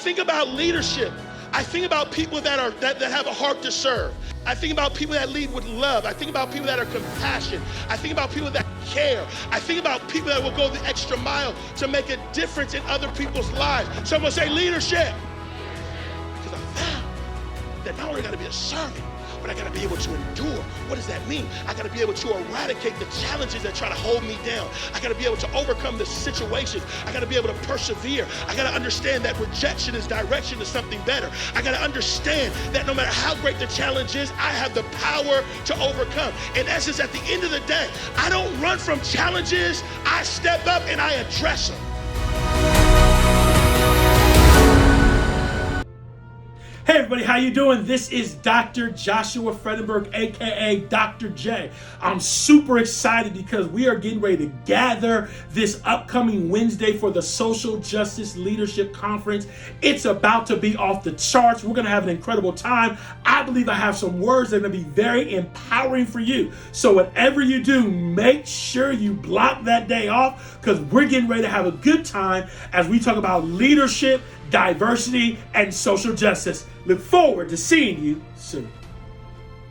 think about leadership, I think about people that have a heart to serve. I think about people that lead with love. I think about people that are compassionate. I think about people that care. I think about people that will go the extra mile to make a difference in other people's lives. Someone say leadership. Because I found that not only got to be a servant, but I got to be able to endure. What does that mean? I got to be able to eradicate the challenges that try to hold me down. I got to be able to overcome the situations. I got to be able to persevere. I got to understand that rejection is direction to something better. I got to understand that no matter how great the challenge is, I have the power to overcome. In essence, at the end of the day, I don't run from challenges. I step up and I address them. Hey everybody, how you doing? This is Dr. Joshua Frendenburg, aka Dr. J. I'm super excited because we are getting ready to gather this upcoming Wednesday for the Social Justice Leadership Conference. It's about to be off the charts. We're going to have an incredible time. I believe I have some words that are going to be very empowering for you. So whatever you do, make sure you block that day off because we're getting ready to have a good time as we talk about leadership, diversity, and social justice. Look forward to seeing you soon.